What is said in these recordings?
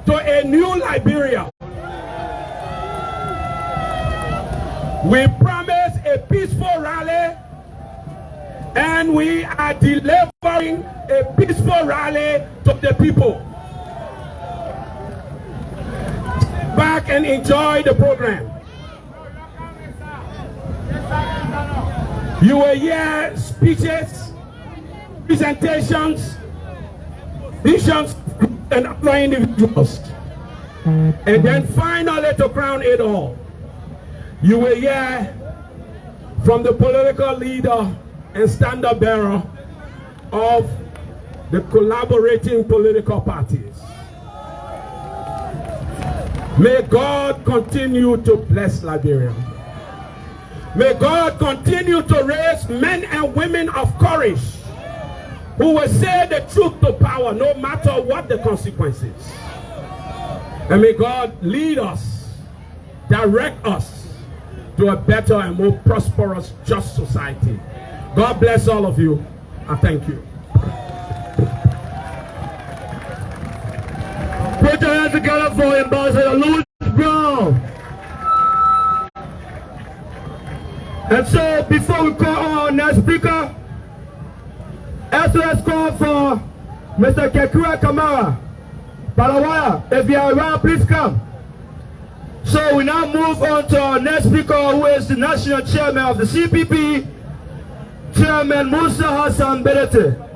to a new Liberia. We promise a peaceful rally, and we are delivering a peaceful rally to the people. Back and enjoy the program. You will hear speeches, presentations, visions, and other individuals. And then finally, to crown it all, you will hear from the political leader and standard bearer of the collaborating political parties. May God continue to bless Liberia. May God continue to raise men and women of courage who will say the truth to power no matter what the consequences. And may God lead us, direct us to a better and more prosperous, just society. God bless all of you, and thank you. Put your hands together for Ambassador Louis Brown. And so, before we call our next speaker, SOS call for Mr. Kekura Kamara. Palawaya, if you are around, please come. So we now move on to our next speaker, who is the national chairman of the CPP, Chairman Musa Bility.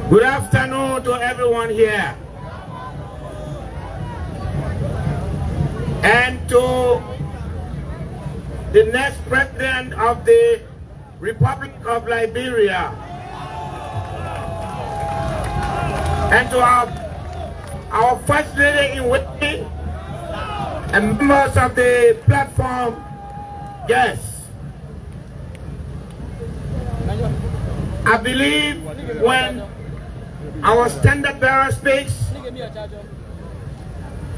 Good afternoon to everyone here, and to the next president of the Republic of Liberia, and to our first lady in waiting and members of the platform. Yes, I believe when our standard bearer speaks,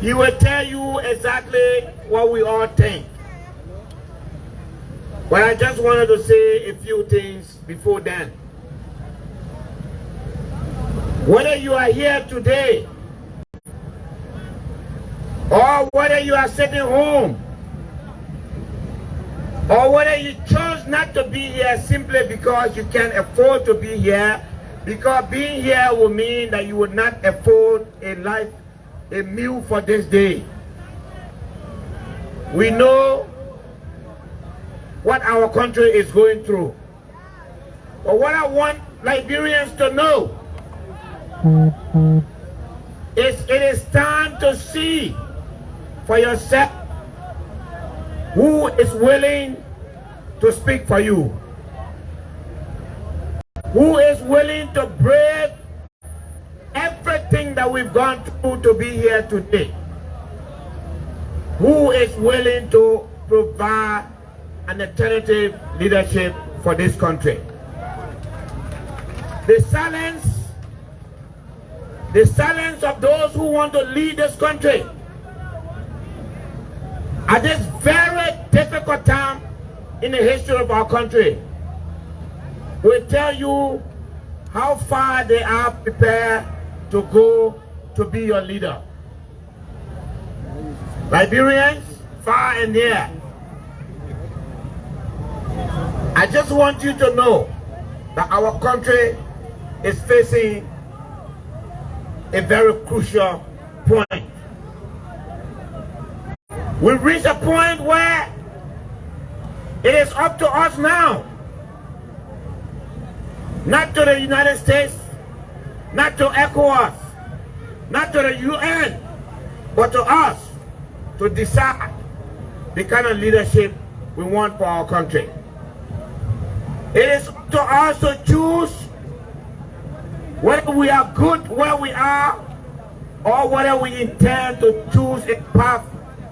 he will tell you exactly what we all think. But I just wanted to say a few things before then. Whether you are here today, or whether you are sitting home, or whether you chose not to be here simply because you can't afford to be here, because being here will mean that you would not afford a meal for this day. We know what our country is going through. But what I want Liberians to know is it is time to see for yourself who is willing to speak for you, who is willing to brave everything that we've gone through to be here today, who is willing to provide an alternative leadership for this country. The silence of those who want to lead this country at this very difficult time in the history of our country will tell you how far they are prepared to go to be your leader. Liberians, far and near, I just want you to know that our country is facing a very crucial point. We've reached a point where it is up to us now, not to the United States, not to ECOWAS, not to the UN, but to us to decide the kind of leadership we want for our country. It is up to us to choose whether we are good where we are, or whether we intend to choose a path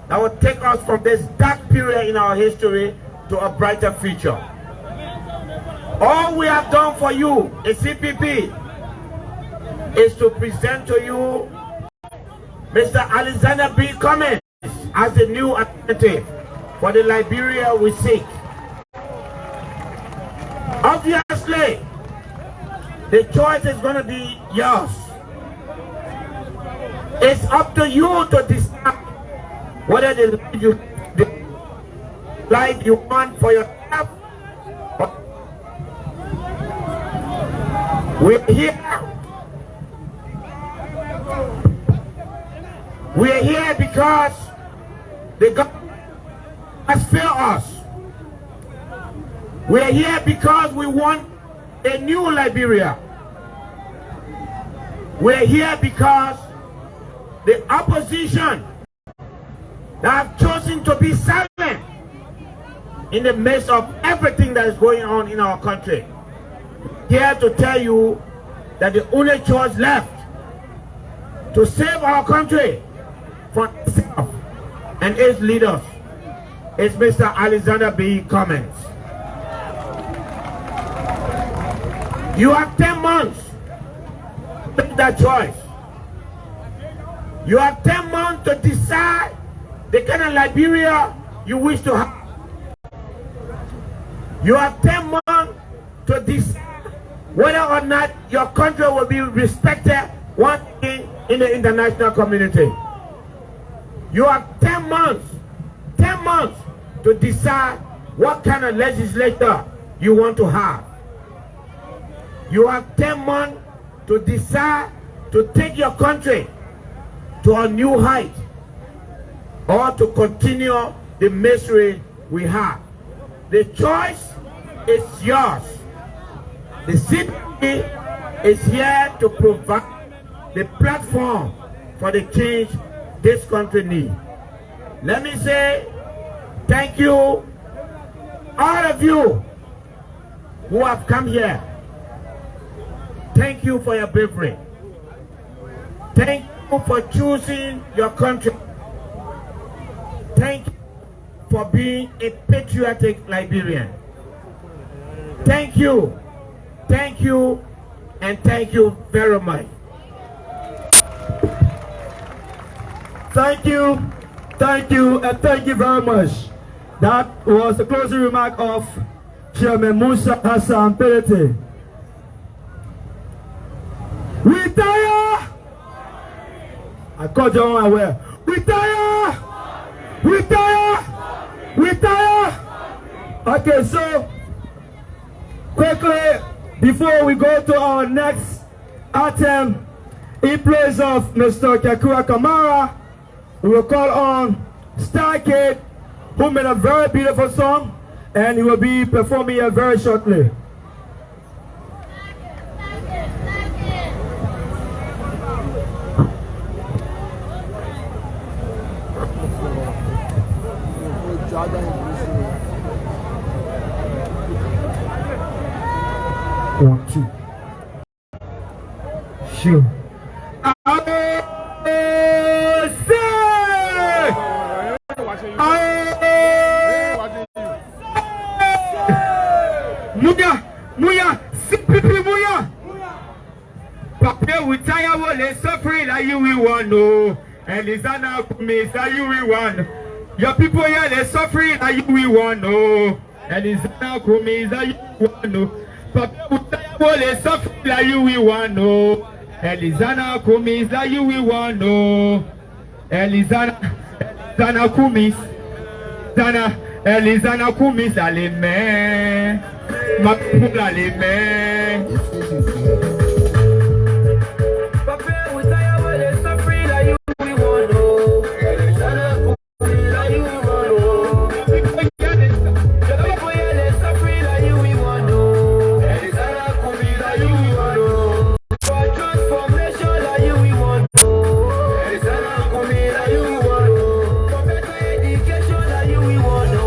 that will take us from this dark period in our history to a brighter future. All we have done for you, a CPP, is to present to you Mr. Alexander B. Cummins as the new alternative for the Liberia we seek. Obviously, the choice is going to be yours. It's up to you to decide whether the life you want for yourself. We're here. We're here because the government has failed us. We're here because we want a new Liberia. We're here because the opposition that have chosen to be silent in the midst of everything that is going on in our country. Here to tell you that the only choice left to save our country from itself and its leaders is Mr. Alexander B. Cummins. You have 10 months to make that choice. You have 10 months to decide the kind of Liberia you wish to have. You have 10 months to decide whether or not your country will be respected one thing in the international community. You have 10 months to decide what kind of legislature you want to have. You have 10 months to decide to take your country to a new height or to continue the misery we have. The choice is yours. The CPP is here to provide the platform for the change this country needs. Let me say thank you, all of you who have come here. Thank you for your bravery. Thank you for choosing your country. Thank you for being a patriotic Liberian. Thank you, and thank you very much. Thank you, and thank you very much. That was the closing remark of Chairman Musa Bility. Retire! I called you unaware. Retire! Retire! Retire! Okay, so quickly, before we go to our next item, in place of Mr. Kekua Kamara, we will call on Star Kid, who made a very beautiful song, and he will be performing it very shortly. One, two. Sure. Muya, CPP Muya. Papa, we tire what they suffering like you we want no. And Lizana Kumis like you we want. Your people here they suffering like you we want no. And Lizana Kumis like you we want no. Papa, we tire what they suffering like you we want no. And Lizana Kumis like you we want no. And Lizana Kumis. Elizana Kumis la les mains, ma pour la les mains. Papa, we tire what they suffering like you we want no. Elizana Kumis like you we want no. People here they suffering like you we want no. Elizana Kumis like you we want no. For transformation like you we want no. Elizana Kumis like you we want no. For better education like you we want no.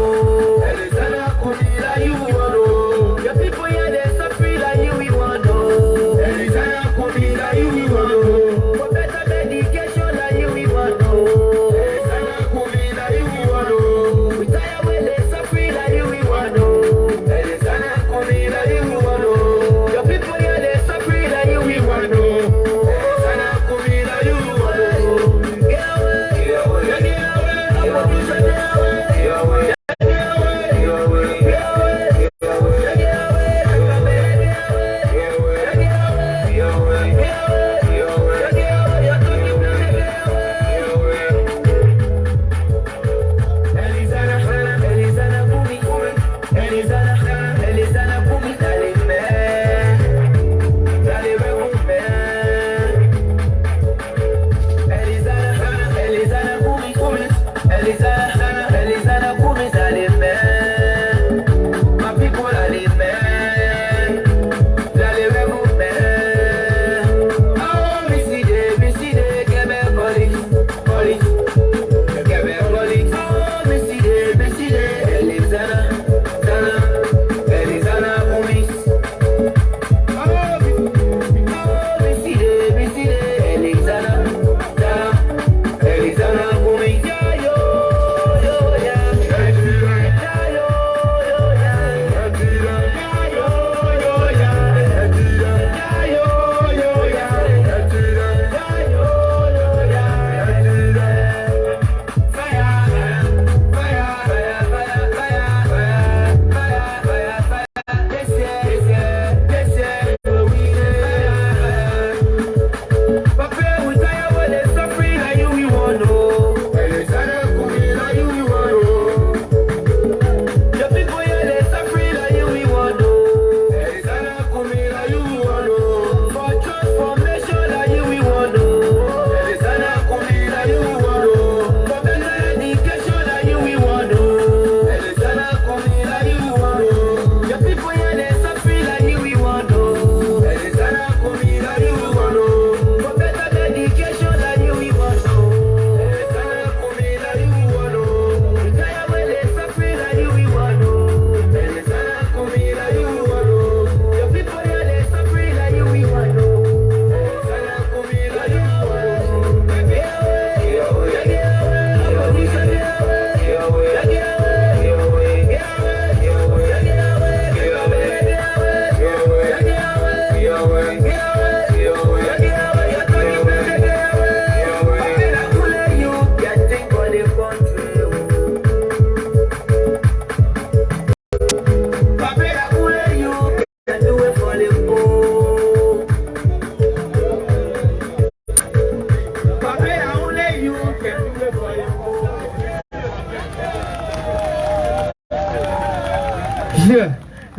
Your people here they suffering like you we want no.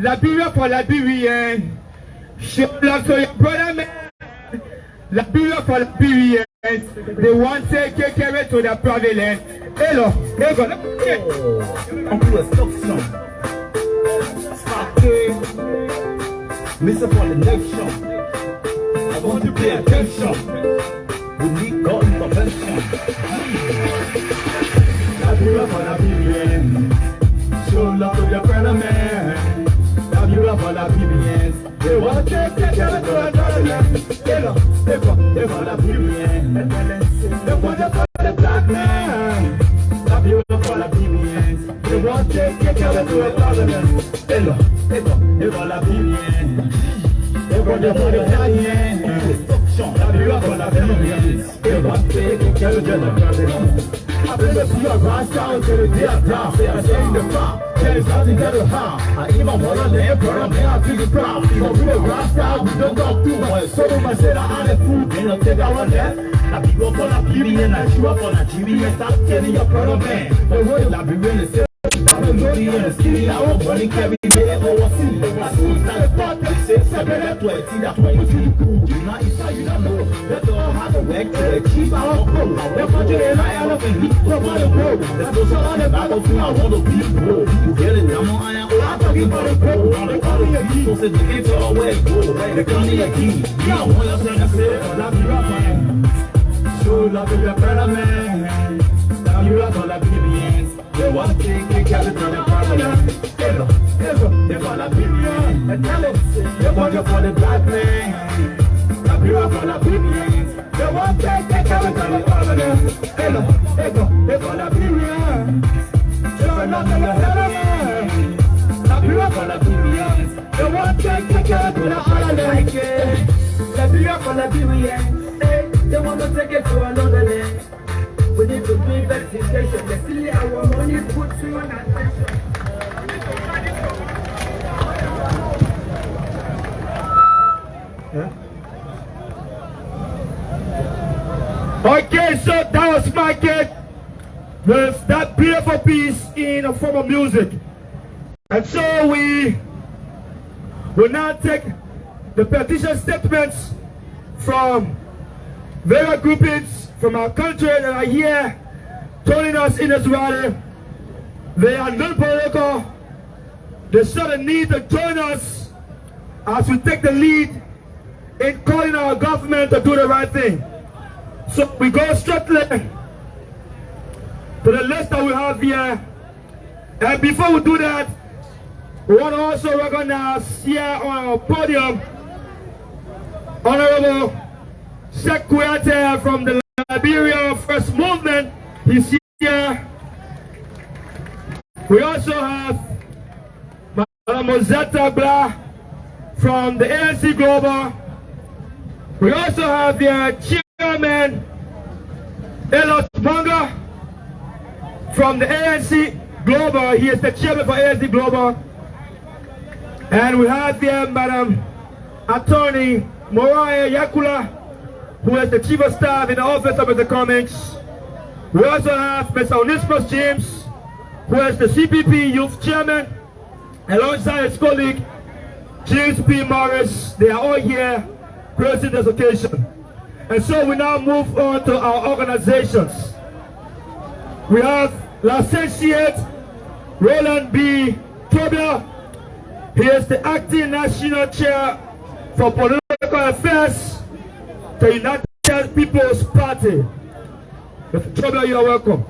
Liberia for Liberia. Show love to your brother, man. Liberia for Liberia. They want to take care to the prevalent. Hello, hey, go. Uncle a stop song. Mr. for the nation. I want to pay attention. We need God intervention. Liberia for Liberia. Show love to your brother, man. Liberia for Liberia. They want to take care of the prevalent. Hello, hey, for Liberia. They want to for the black man. Liberia for Liberia. They want to take care of the prevalent. Hello, hey, for Liberia. They want to for the black man. Liberia for Liberia. They want to take care of the prevalent. I believe you are right down to the dear down. Say I say in the farm. There is nothing that will harm. I even want to live, but I'm feeling proud. Because we are right down, we don't go through much. So I said I had a food, then I'll take our left. I be go for Liberia, and I chew up for Nigeria. Stop telling your brother man. The word Liberian is still. I'm a and skinny. I won't want to carry there or see. I soon start a part that says 720. That's why you do. You not inside, you don't know. That's all how to work to achieve our goal. They're punching in high out of a heat from the road. There's no son on the battlefield. I want to be broke. You get it, I'm on iron. I'm talking about a goal. On the corner of you. So say the gates are away. The county of key. Yeah, I want to say, love you up, man. Show love to your brother, man. Love you up for Liberians. They want to take care of the problem. Ever, they want Liberians. They want you for the black man. Liberia for Liberians. They want to take care of the problem. Ever, they want Liberians. They want not to let them. Liberia for Liberians. They want to take care of the island. Liberia for Liberians. They want to take it to another land. We need to do investigation. The silly Okay, so that was my cake with that beautiful piece in a form of music. And so we will now take the petition statements from various groupings from our country that are here joining us in this rally. They are non-political. They saw the need to join us as we take the lead in calling our government to do the right thing. So we go straight to the list that we have here. And before we do that, we want to also recognize here on our podium Honorable Secretary from the Liberia First Movement. He's here. We also have Madam Mozetta Blah from the ANC Global. We also have the Chairman Elot Manga from the ANC Global. He is the chairman for ANC Global. And we have here Madam Attorney Moriah Yakula, who is the Chief of Staff in the Office of Mr. Cummings. We also have Mr. Onismus James, who is the CPP Youth Chairman, alongside his colleague James P. Morris. They are all here gracing this occasion. And so we now move on to our organizations. We have L'associate Roland B. Tobia. He is the acting national chair for political affairs, the United People's Party. Mr. Tobia, you are welcome.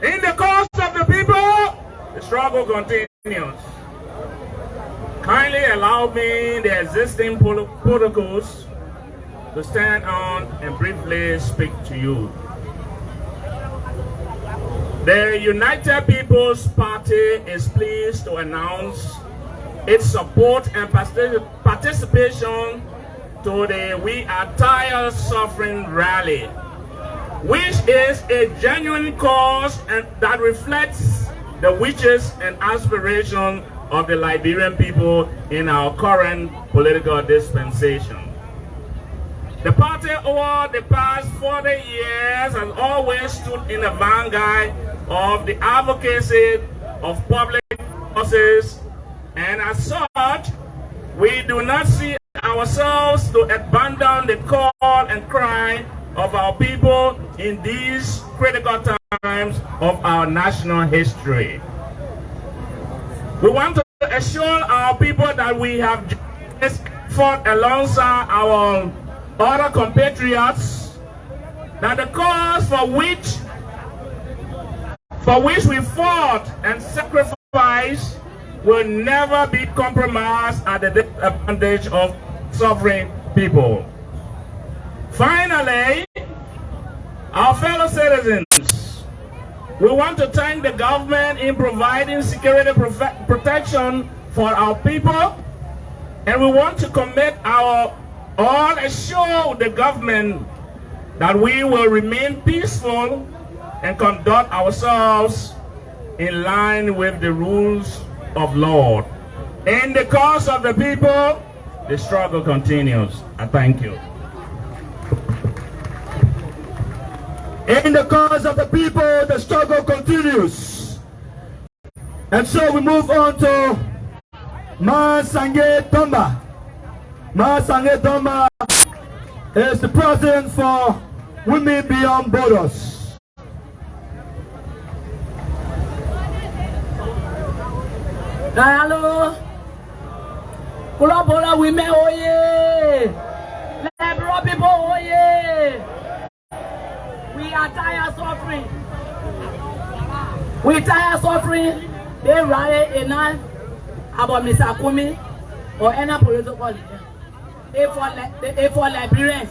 In the cause of the people, the struggle continues. Kindly allow me the existing protocols to stand on and briefly speak to you. The United People's Party is pleased to announce its support and participation to the We Are Tired Suffering rally, which is a genuine cause and that reflects the wishes and aspirations of the Liberian people in our current political dispensation. The party over the past 40 years has always stood in the vanguard of the advocacy of public causes, and as such, we do not see ourselves to abandon the call and cry of our people in these critical times of our national history. We want to assure our people that we have just fought alongside our other compatriots, that the cause for which we fought and sacrificed will never be compromised at the disadvantage of suffering people. Finally, our fellow citizens, we want to thank the government in providing security protection for our people, and we want to commit our all assure the government that we will remain peaceful and conduct ourselves in line with the rules of law. In the cause of the people, the struggle continues. I thank you. In the cause of the people, the struggle continues. And so we move on to Masange Domba. Masange Domba is the president for Women Beyond Borders. Hello, Kulabola women, oh yeah, Liberia people, oh yeah. We are tired suffering. We tired suffering. They rally enough about Mr. Kumi. or any political leader. If for Liberians,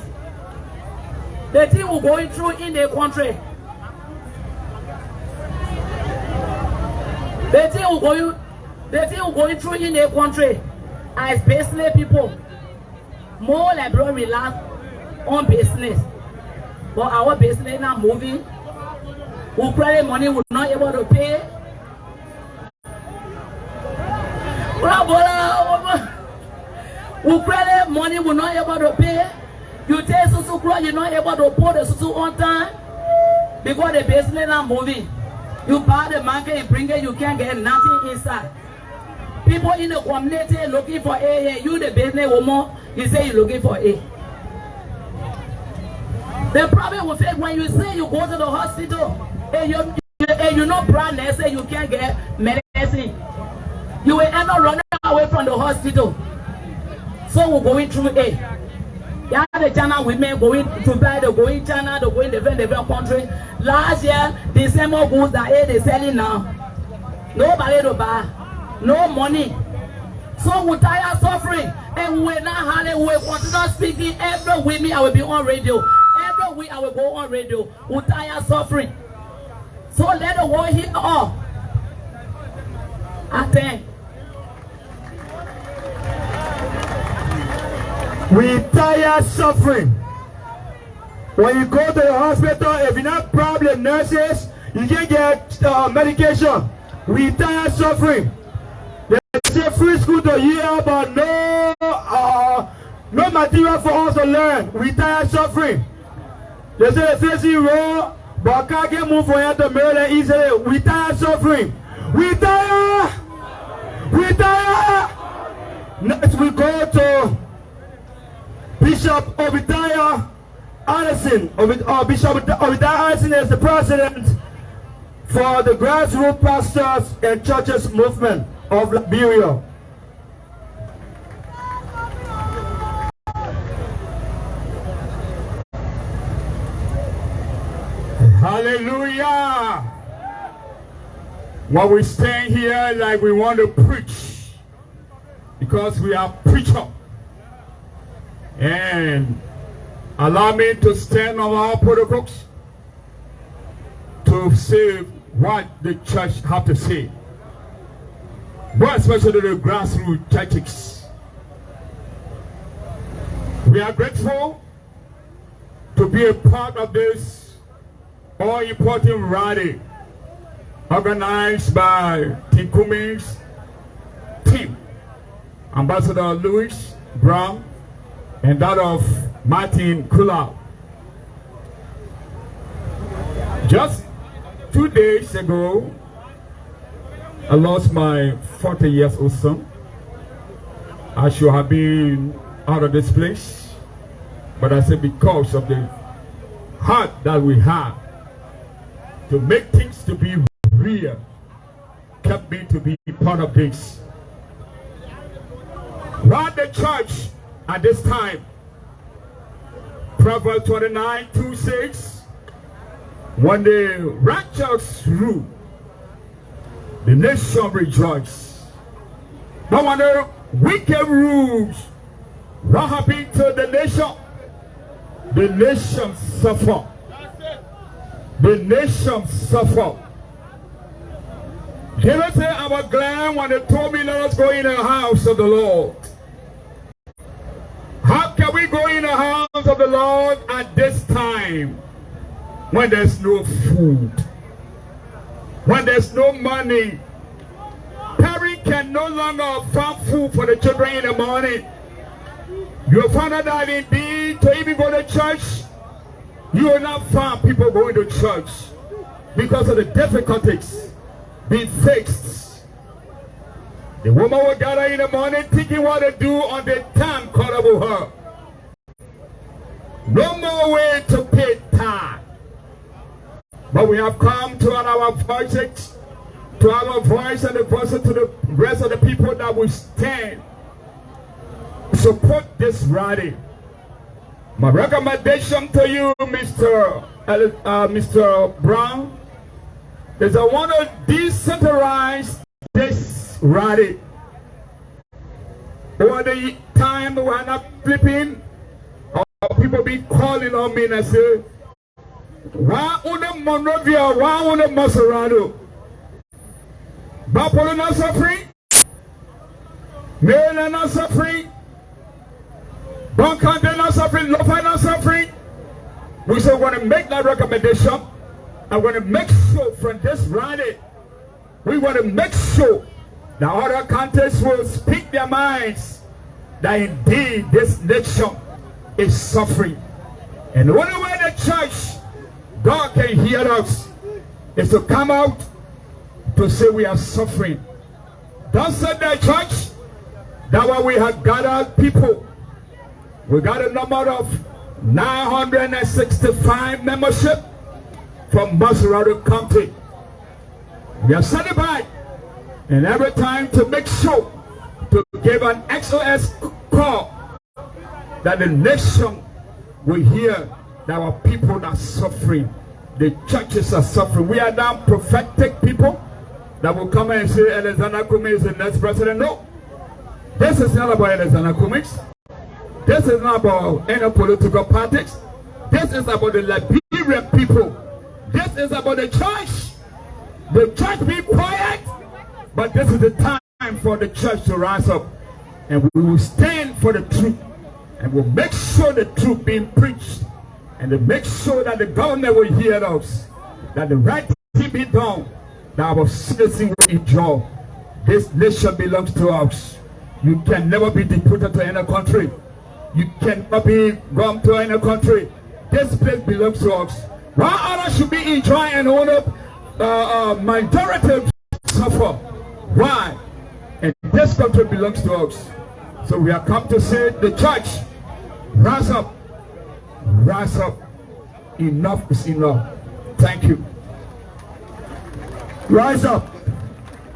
the thing we're going through in the country, the thing we're going through in the country, as business people, more Liberians rely on business, but our business not moving. We credit money we're not able to pay. We credit money we're not able to pay. You take susu crowd, you're not able to put the susu on time because the business not moving. You buy the market and bring it, you can't get nothing inside. People in the community looking for A. You the business woman, you say you're looking for A. The problem with it when you say you go to the hospital and you're not brand and say you can't get medicine, you will end up running away from the hospital. So we're going through A. You have the China women going to buy, they're going China, they're going different country. Last year, the same old goods that A they're selling now. Nobody to buy, no money. So we're tired of suffering and we're not having, we're continue speaking every week. I will be on radio. Every week I will go on radio. We're tired of suffering. So let the world hit all. I think. We tired suffering. When you go to the hospital, if you not problem nurses, you can't get medication. We tired suffering. They say free school to year, but no material for us to learn. We tired suffering. They say the facing road, but can't get moved for you to Maryland easily. We tired suffering. We tired. We tired. Next we go to Bishop Obadiah Anderson. Bishop Obadiah Anderson is the president for the grassroots pastors and churches movement of Liberia. Hallelujah. When we stand here like we want to preach, because we are preachers. And allow me to stand on our protocols to say what the church have to say, but especially the grassroots churches. We are grateful to be a part of this all-important rally organized by Tim Cummings' team, Ambassador Louis Brown, and that of Martin Kula. Just 2 days ago, I lost my 40-year-old son. I should have been out of this place, but I said because of the heart that we have to make things to be real, kept me to be part of this. What the church at this time, Proverbs 29:2-6, when the righteous rule, the nation rejoice. But when the wicked rules, what happened to the nation? The nation suffer. The nation suffer. David said, I was glad when they told me let us go in the house of the Lord. How can we go in the house of the Lord at this time when there's no food, when there's no money? Parents can no longer find food for the children in the morning. You find out that indeed to even go to church, you will not find people going to church because of the difficulties being fixed. The woman will gather in the morning thinking what to do on the time called about her. No more way to pay time. But we have come to our voices, to our voice and the voice of the rest of the people that will stand, support this rally. My recommendation to you, Mr. Brown, is I want to decentralize this rally. Over the time we are not flipping, or people be calling on me and I say, why una Monrovia, why una Maserado? Bapolo not suffering, Maryland not suffering, Bunkante not suffering, Lofa not suffering. We say we want to make that recommendation. I want to make sure from this rally, we want to make sure that other countries will speak their minds that indeed this nation is suffering. And the only way the church, God can hear us, is to come out to say we are suffering. Don't say that, church. That's why we have gathered people. We got a number of 965 membership from Maserado County. We are certified, and every time to make sure to give an XOS call that the nation will hear that our people are suffering. The churches are suffering. We are now prophetic people that will come and say Alexander Kumis is the next president. No, this is not about Alexander Kumis. This is not about any political parties. This is about the Liberian people. This is about the church. The church be quiet, but this is the time for the church to rise up. And we will stand for the truth. And we'll make sure the truth being preached. And to make sure that the government will hear us. That the right thing be done. That our citizens will enjoy. This nation belongs to us. You can never be deported to any country. You cannot be gone to any country. This place belongs to us. Why others should be enjoying and own up majority suffer? Why? And this country belongs to us. So we are come to say the church, rise up. Rise up. Enough is enough. Thank you. Rise up.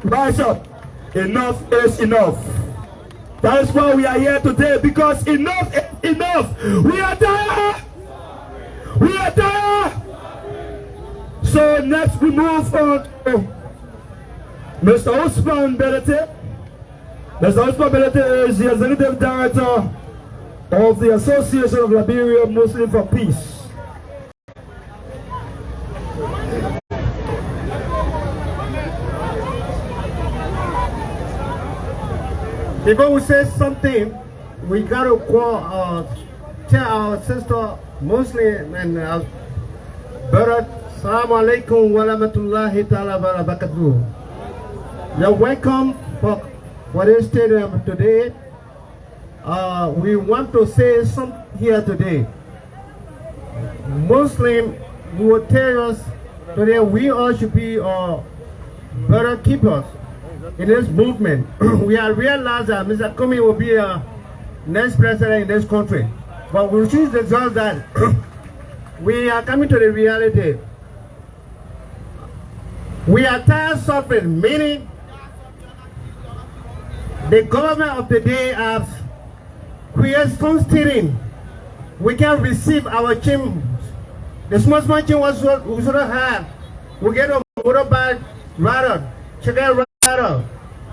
Rise up. Enough is enough. That is why we are here today, because enough is enough. We are tired. We are tired. So next we move on to Mr. Musa Bility. Mr. Musa Bility is the executive director of the Association of Liberia Muslims for Peace. Before we say something, we got to tell our sister Muslim and our brother, Assalamu alaikum wa rahmatullahi ta'ala wa barakatuh. You're welcome for this stadium today. We want to say something here today. Muslim will tell us today we all should be brother keepers in this movement. We have realized that Mr. Kumi will be next president in this country. But we choose the result that we are coming to the reality. We are tired of suffering, meaning the government of the day has created constituting. We can receive our change. The small change was what we should have. We get a motorbike rather, chicken rather,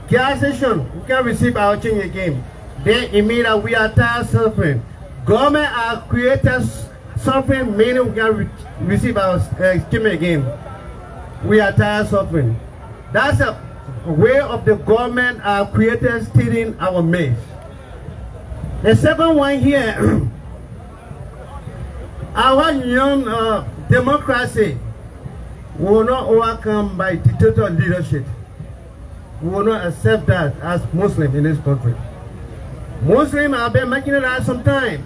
gas station. We can receive our change again. Then it means that we are tired of suffering. Government has created suffering, meaning we can receive our change again. We are tired of suffering. That's a way of the government created stealing our maize. The second one here, our young democracy will not overcome by dictator leadership. We will not accept that as Muslims in this country. Muslims have been making it out some time,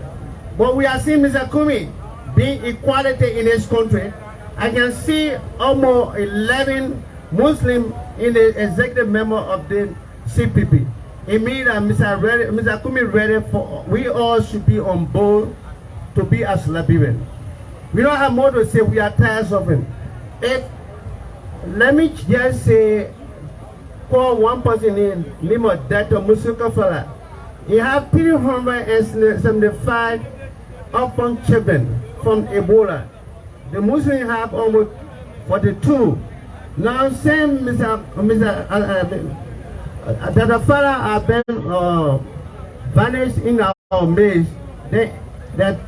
but we are seeing Mr. Kumi being equality in this country. I can see almost 11 Muslims in the executive member of the CPP. It means that Mr. Kumi ready for, we all should be on board to be as Liberians. We don't have more to say, we are tired of suffering. Let me just say, call one person in Lima, Dr. Musa Bility. He have 375 orphan children from Ebola. The Muslims have almost 42. Now, same Dr. Fala have been vanish in our midst. They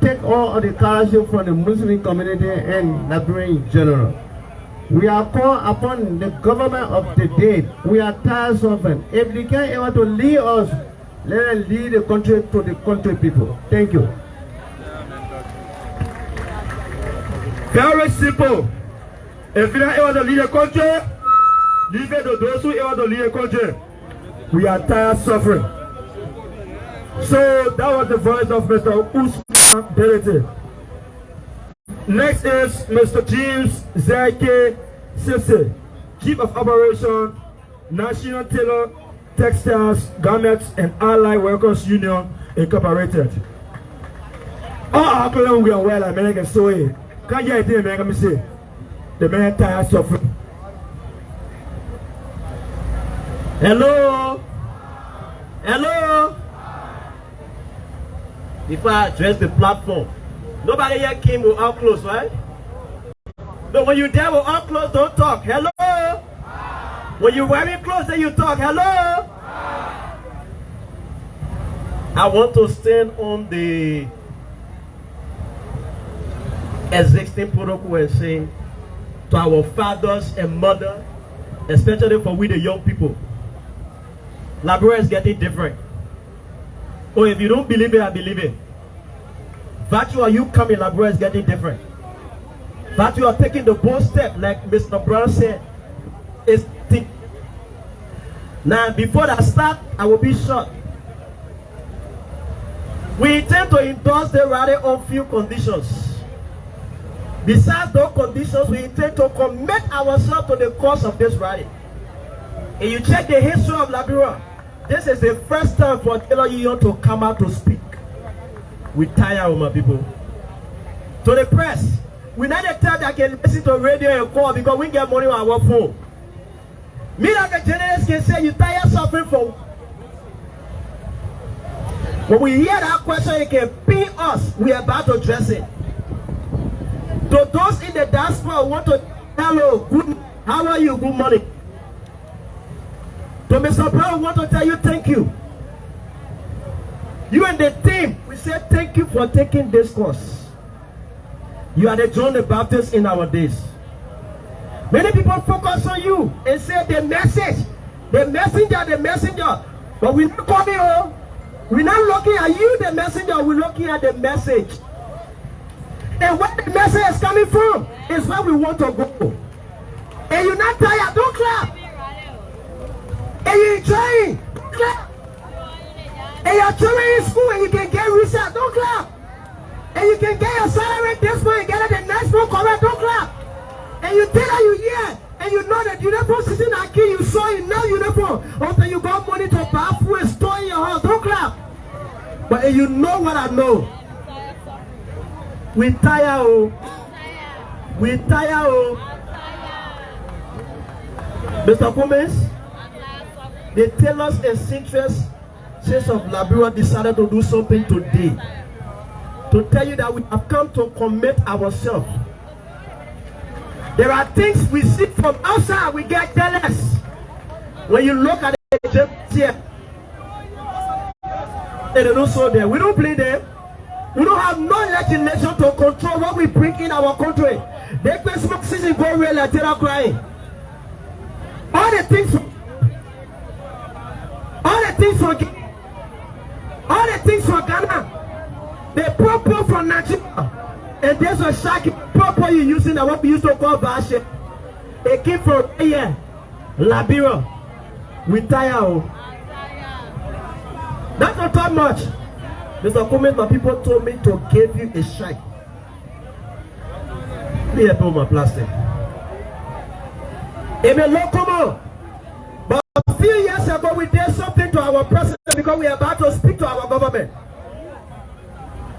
take all of the scholarship from the Muslim community and Liberia in general. We are called upon the government of the day. We are tired of it. If they can't able to lead us, let them lead the country to the country people. Thank you. Very simple. If you're not able to lead the country, leave it to those who are able to lead the country. We are tired of suffering. So that was the voice of Mr. Musa Bility. Next is Mr. James Zeke Sisse, Chief of Operation, National Tailor Textiles, Garments and Allied Workers Union Incorporated. All our clothes we are well, American soy. Can't you hear me? Let say the man tired suffering. Hello? Hello? Before I address the platform, nobody here came with all clothes, right? No, when you're there with all clothes, don't talk. Hello? When you're wearing clothes, then you talk. Hello? I want to stand on the existing protocol and say to our fathers and mothers, especially for we the young people, Liberia is getting different. Oh, if you don't believe it, I believe it. That you are you coming, Liberia is getting different. That you are taking the bold step, like Mr. Brown said, is thick. Now, before I start, I will be short. We intend to endorse the rally on few conditions. Besides those conditions, we intend to commit ourselves to the cause of this rally. If you check the history of Liberia, this is the first time for Tailor Union to come out to speak. We tire of my people. To the press, we not the time that can listen to radio and call because we get money on our phone. Me like a journalist can say you tired suffering from. When we hear that question, it can pin us. We are about to address it. To those in the diaspora who want to hello, good, how are you? Good morning. To Mr. Brown, we want to tell you thank you. You and the team, we say thank you for taking this course. You are the John the Baptist in our days. Many people focus on you and say the message, the messenger. But we're not coming home. We're not looking at you, the messenger. We're looking at the message. And where the message is coming from is where we want to go. And you're not tired, don't clap. And you're enjoying, don't clap. And you're children in school and you can get research, don't clap. And you can get your salary this month and get it the next month, correct, don't clap. And you think that you hear and you know that uniform sitting at key, you saw in no uniform until you got money to buy food and store in your house, don't clap. But if you know what I know, we tire, oh. We tire, oh. Mr. Gomez, the tailors and seamstresses of Liberia decided to do something today to tell you that we have come to commit ourselves. There are things we see from outside, we get jealous. When you look at the here, they don't show them. We don't play them. We don't have no legislation to control what we bring in our country. They can smoke season go real like they're crying. All the things for Ghana, they proper from Nigeria, and there's a shark proper you using that what we used to call Bashe. They came from here, Liberia. We tire. That's not that much. Mr. Comment, my people told me to give you a strike. Let me help my plastic. It may not come on. But a few years ago, we did something to our president because we are about to speak to our government.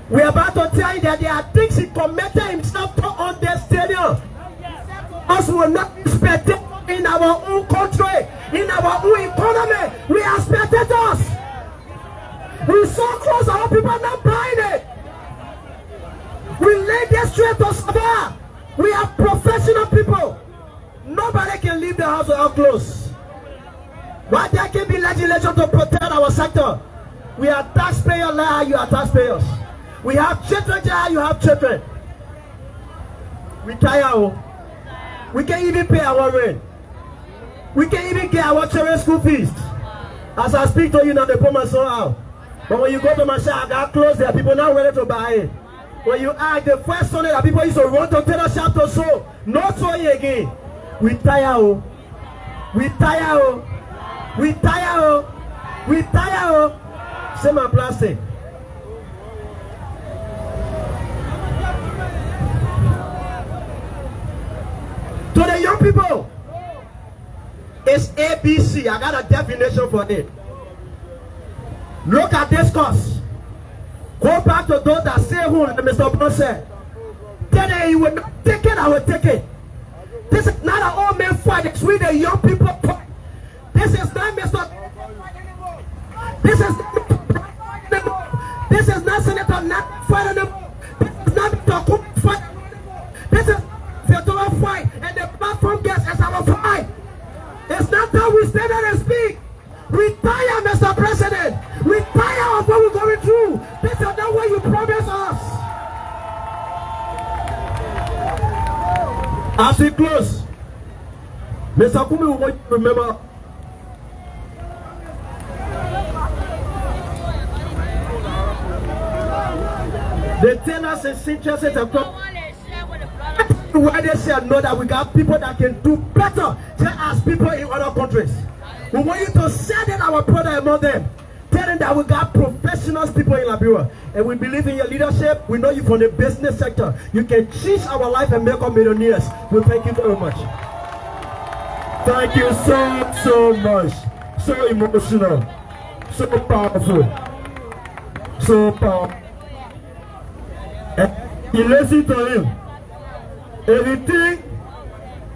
We are about to tell you that there are things he committed himself to on the stadium. Us will not be spectators in our own country, in our own economy. We are spectators. We so close, our people are not buying it. We lay this straight to survive. We are professional people. Nobody can leave the house without clothes. Why there can be legislation to protect our sector? We are taxpayers like you are taxpayers. We have children like you have children. We tired. We can't even pay our rent. We can't even get our children's school fees. As I speak to you now, they put my son out. But when you go to my shop, I got clothes there. People not ready to buy it. When you ask the first Sunday that people used to run to tell us shop to sow, not sowing again. We tired. We tired. We tired. We tired. Same and plastic. To the young people, it's ABC. I got a definition for it. Look at this course. Go back to those that say who Mr. Brown said. Tell them you will not take it, I will take it. This is not an old man fight, it's with the young people fight. This is not Mr. This is not Senator not fighting them. This is not Mr. Cook fight. This is Federal fight, and the platform gets as our fight. It's not that we stand there and speak. We tire, Mr. President. We tire of what we're going through. This is not what you promised us. As we close, Mr. Kumi, we want you to remember the tenants and interested across. Why they say no that we got people that can do better just as people in other countries. We want you to say that our brother among them. Tell them that we got professional people in Liberia. And we believe in your leadership. We know you from the business sector. You can change our life and make us millionaires. We thank you very much. Thank you so much. So emotional. So powerful. So powerful. And you listen to him. Everything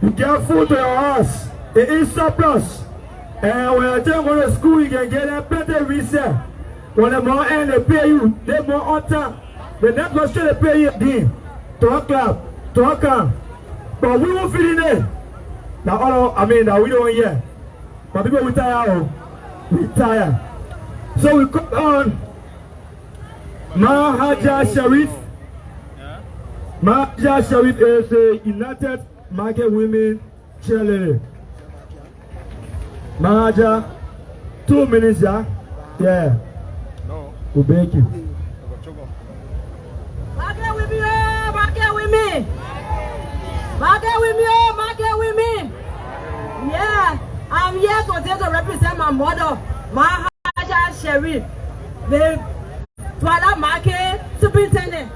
you get food to your house, it is surplus. And when you take go to school, you can get a better reset. When the more end they pay you, they more on time. The next question they pay you again. To a club, to a camp. But we won't fit in there. Now that we don't hear. But people we tired. We tired. So we come on Mahaja Sharif. Mahaja Sharif is a United Market Women cheerleader. Mahaja, 2 minutes, yeah? Yeah. No. We'll beg you. Market with me, oh, market with me. Market with me, oh, market with me. Yeah, I'm here today to represent my mother, Mahaja Sharif, the Twala Market Superintendent.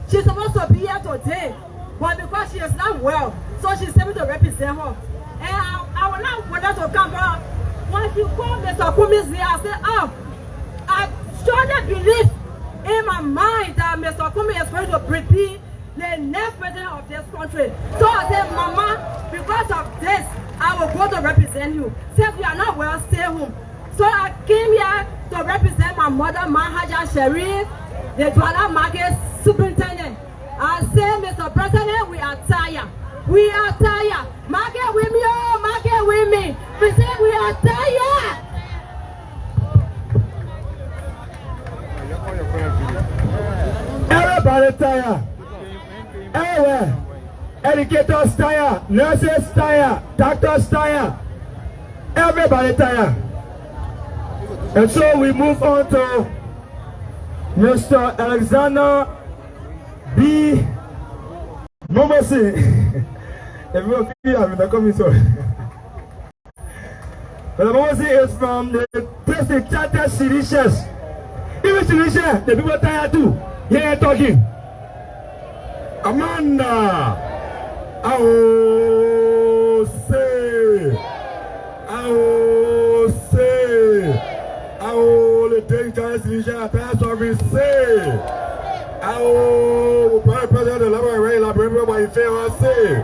She's supposed to be here today, but because she is not well, so she's able to represent her. And I will not want her to come back. When she called Mr. Kumi's here, I said, oh, I strongly believe in my mind that Mr. Kumi is going to be the next president of this country. So I said, Mama, because of this, I will go to represent you. Since you are not well, stay home. So I came here to represent my mother, Mahaja Sharif, the Douala Market Superintendent. I said, Mr. President, we are tired. We are tired. Market with me, oh, market with me. We say we are tired. Everybody tired. Everywhere. Educators tired. Nurses tired. Doctors tired. Everybody tired. And so we move on to Mr. Alexander B. Momosi. Everyone feel I'm in the coming so. But Momosi is from the President Charter Seditious. Even Seditious, the people tired too. Here talking. Amanda. I will say. I will say. I will take Charter Seditious pass office say. I will President of the Liberia by his say.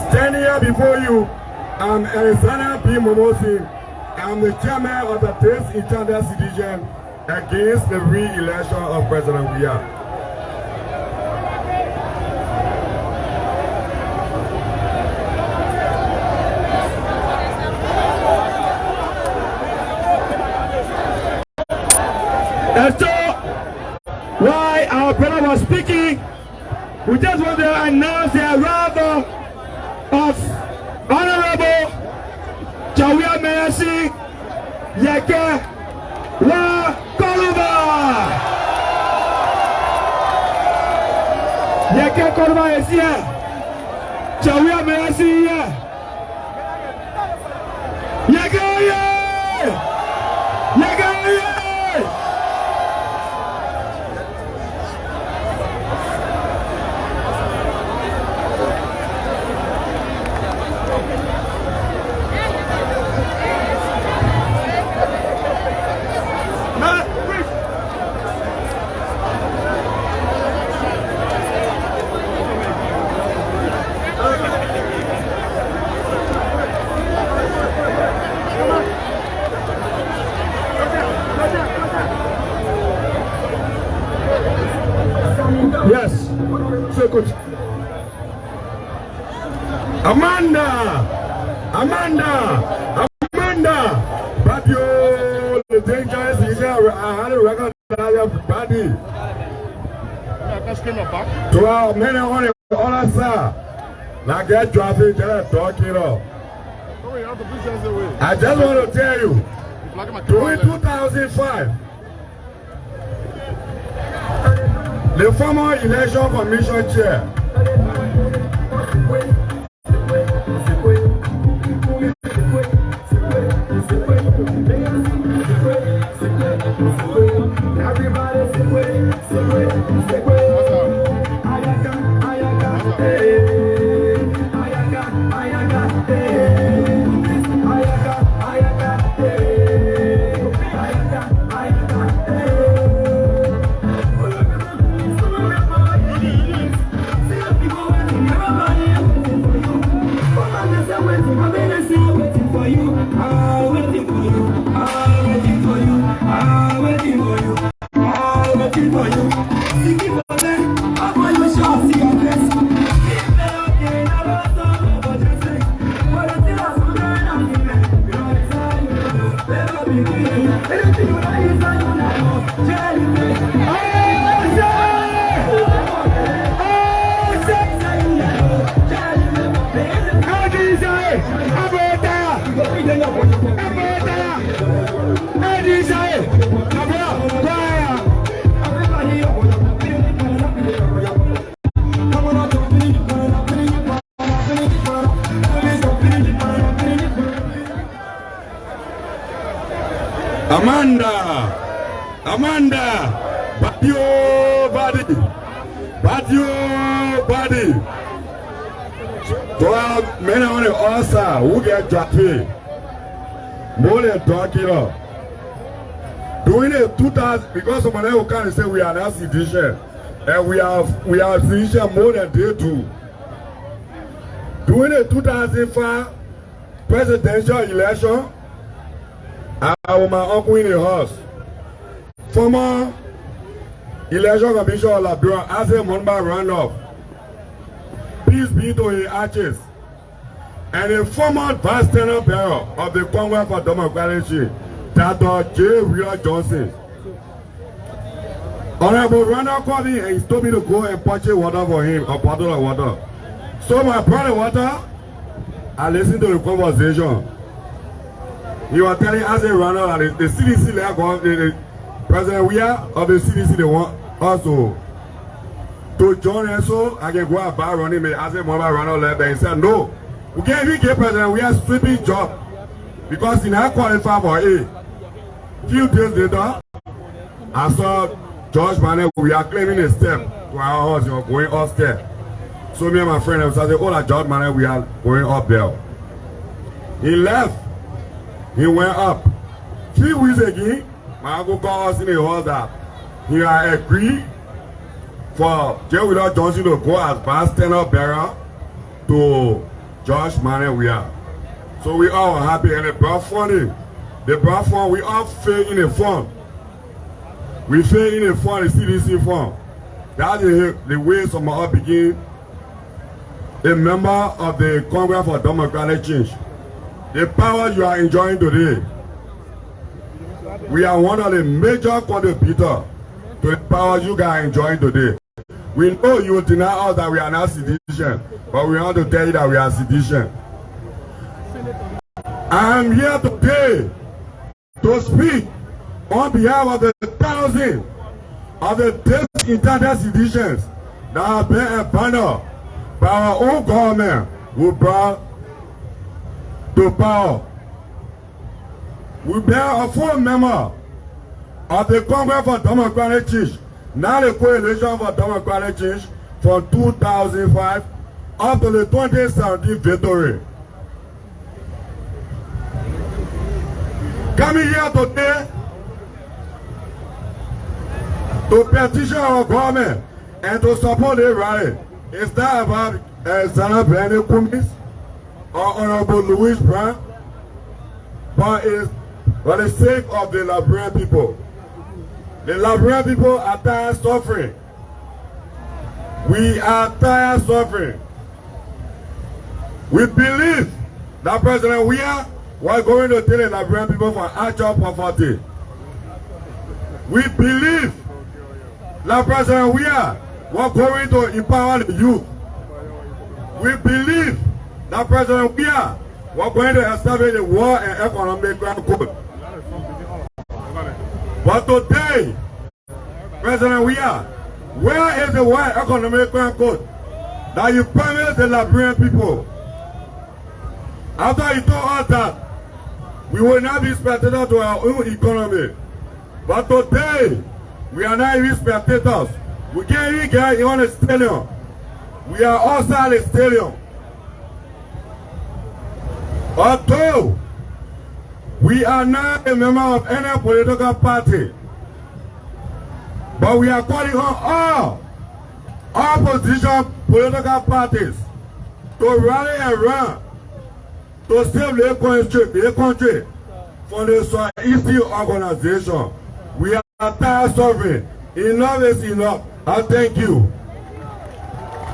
Standing here before you, I'm Alexander B. Momosi. I'm the chairman of the Taste Intended Citizen against the re-election of President Weah. was speaking, we just want to announce the arrival of Honorable Jawia Mayasi Yeke Wa Koluba. Yeke Koluba is here. Jawia Mayasi here. Yeke here. Yeke here. Yes, so good. Amanda, but you, the danger is here. I had a record body. To our men on the other side, like that traffic, talking up. I just want to tell you, during 2005, the former election commission chair, Amanda, but your body. To our men on the outside who get dropped more than talking up. Doing it 2000 because somebody who can say we are not citizen and we are citizen more than they do. Doing it 2005 presidential election, I was my uncle in the house. Former election commission of Liberia as a member runoff. Peace be to his ashes. And a former vice tenor bearer of the Congress for Democracy, Dr. J. Wheeler Johnson. Honorable Ronald called me and he told me to go and purchase water for him, a bottle of water. So I brought the water, I listened to the conversation. He was telling us a Ronald that the CDC left the President we are of the CDC they want also to join us so I can go and buy running me as a mobile runner left there. He said no, we can't even get President we are sweeping job because he not qualified for a few days later I saw George Manet we are claiming a step to our house, you know, going upstairs. So me and my friend said, oh that George Manet we are going up there. He left, he went up. 3 weeks again my uncle called us in the house that he had agreed for J. Wheeler Johnson to go as bystander bearer to George Manet we are. So we all were happy and they brought funding. They brought fund, we all fell in a fund. We fell in a fund, the CDC fund. That's the way some of us begin a member of the Congress for Democratic Change. The power you are enjoying today, we are one of the major contributors to the power you guys are enjoying today. We know you will deny us that we are not sedition, but we want to tell you that we are sedition. I am here today to speak on behalf of the thousands of the discontented seditions that have been abandoned by our own government who brought to power. We bear a full member of the Congress for Democratic Change, now the Coalition for Democratic Change, from 2005 up to the 2017 victory. Coming here today to petition our government and to support the rally. Is that about Zana Brandon Kumis or Honorable Louis Brown? But it's for the sake of the Liberian people. The Liberian people are tired of suffering. We are tired of suffering. We believe that President Weah was going to tell the Liberian people from actual poverty. We believe that President Weah was going to empower the youth. We believe that President Weah was going to establish a war and economic ground code. But today, President Weah, where is the war and economic ground code that you promised the Liberian people? After you told us that we will not be spectators to our own economy. But today, we are not even spectators. We can't even get on the stadium. We are outside the stadium. Although we are not a member of any political party, but we are calling on all opposition political parties to rally and run to save the country from the Swahili organization. We are tired of suffering. Enough is enough. I thank you.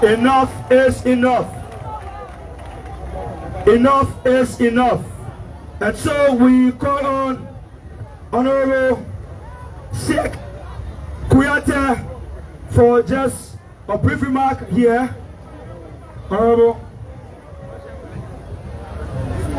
Enough is enough. Enough is enough. And so we call on Honorable Sheikh Kuyate for just a brief remark here. Honorable.